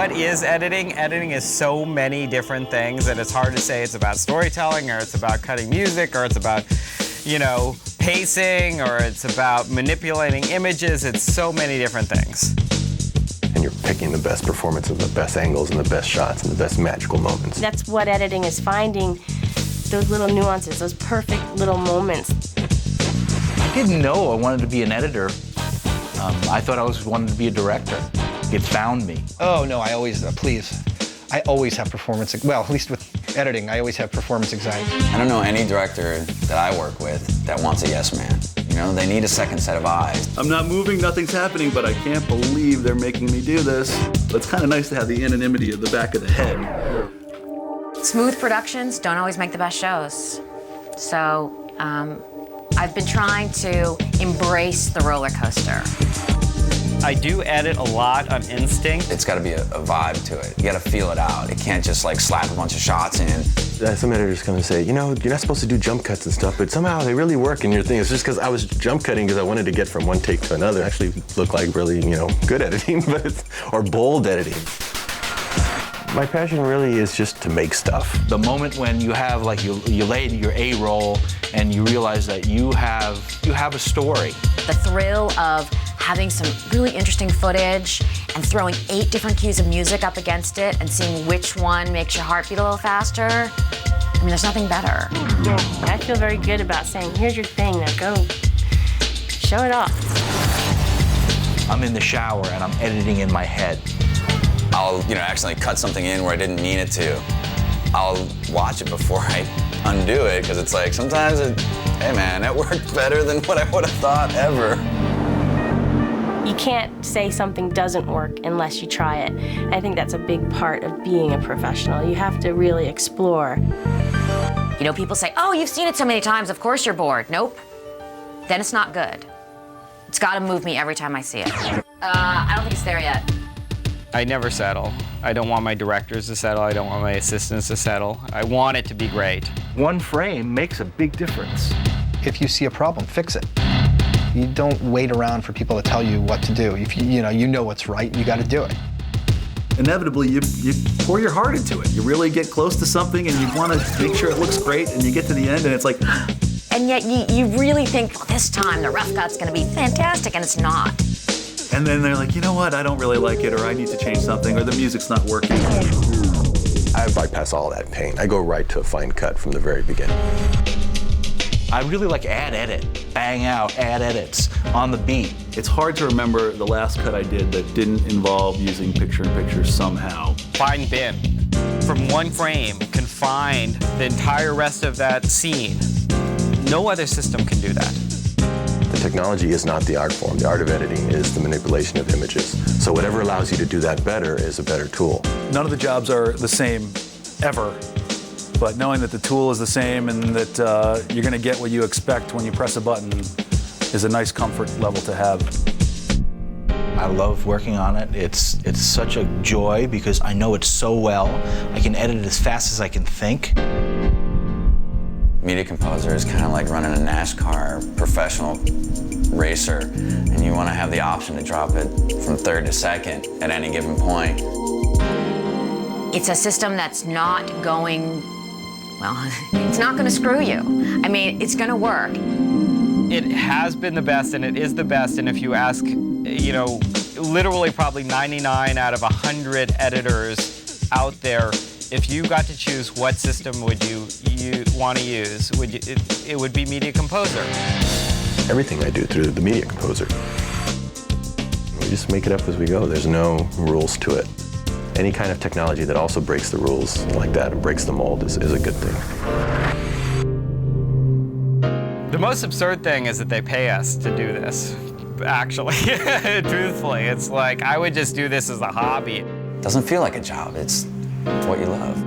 what is editing? Editing is so many different things that it's hard to say it's about storytelling, or it's about cutting music, or it's about, you know, pacing, or it's about manipulating images. It's so many different things. And you're picking the best performances, the best angles, and the best shots, and the best magical moments. That's what editing is, finding those little nuances, those perfect little moments. I didn't know I wanted to be an editor. I thought I wanted to be a director. It found me. Oh, no, I always, I always have performance, well, at least with editing, I always have performance anxiety. I don't know any director that I work with that wants a yes man. You know, they need a second set of eyes. I'm not moving, nothing's happening, but I can't believe they're making me do this. But it's kind of nice to have the anonymity of the back of the head. Smooth productions don't always make the best shows. So, I've been trying to embrace the roller coaster. I do edit a lot on instinct. It's got to be a vibe to it. You got to feel it out. It can't just like slap a bunch of shots in. Some editors come and say, you know, you're not supposed to do jump cuts and stuff, but somehow they really work. And your thing is just because I was jump cutting because I wanted to get from one take to another. Actually look like really, you know, good editing, but or bold editing. My passion really is just to make stuff. The moment when you have, like, you lay your A roll and you realize that you have a story. The thrill of having some really interesting footage and throwing 8 different cues of music up against it and seeing which one makes your heart beat a little faster. I mean, there's nothing better. Yeah, I feel very good about saying, here's your thing, now go show it off. I'm in the shower and I'm editing in my head. I'll, you know, accidentally cut something in where I didn't mean it to. I'll watch it before I undo it, because it's like, sometimes hey man, that worked better than what I would have thought ever. You can't say something doesn't work unless you try it. I think that's a big part of being a professional. You have to really explore. You know, people say, oh, you've seen it so many times, of course you're bored. Nope. Then it's not good. It's got to move me every time I see it. I don't think it's there yet. I never settle. I don't want my directors to settle. I don't want my assistants to settle. I want it to be great. One frame makes a big difference. If you see a problem, fix it. You don't wait around for people to tell you what to do. If you know what's right, you got to do it. Inevitably, you pour your heart into it. You really get close to something and you want to make sure it looks great, and you get to the end and it's like... And yet you really think, well, this time the rough cut's going to be fantastic, and it's not. And then they're like, you know what, I don't really like it, or I need to change something, or the music's not working. I bypass all that pain. I go right to a fine cut from the very beginning. I really like add edit, bang out, add edits on the beat. It's hard to remember the last cut I did that didn't involve using picture-in-picture somehow. Find bin. From one frame can find the entire rest of that scene. No other system can do that. The technology is not the art form. The art of editing is the manipulation of images. So whatever allows you to do that better is a better tool. None of the jobs are the same ever, but knowing that the tool is the same and that you're going to get what you expect when you press a button is a nice comfort level to have. I love working on it. It's such a joy because I know it so well. I can edit it as fast as I can think. Media composer is kind of like running a NASCAR professional racer, and you want to have the option to drop it from third to second at any given point. It's a system that's not going, well, it's not going to screw you. I mean, it's going to work. It has been the best, and it is the best, and if you ask, you know, literally probably 99 out of 100 editors out there, if you got to choose what system would you want to use, it would be Media Composer. Everything I do through the Media Composer. We just make it up as we go. There's no rules to it. Any kind of technology that also breaks the rules like that and breaks the mold is a good thing. The most absurd thing is that they pay us to do this, actually. Truthfully, it's like I would just do this as a hobby. It doesn't feel like a job. It's what you love.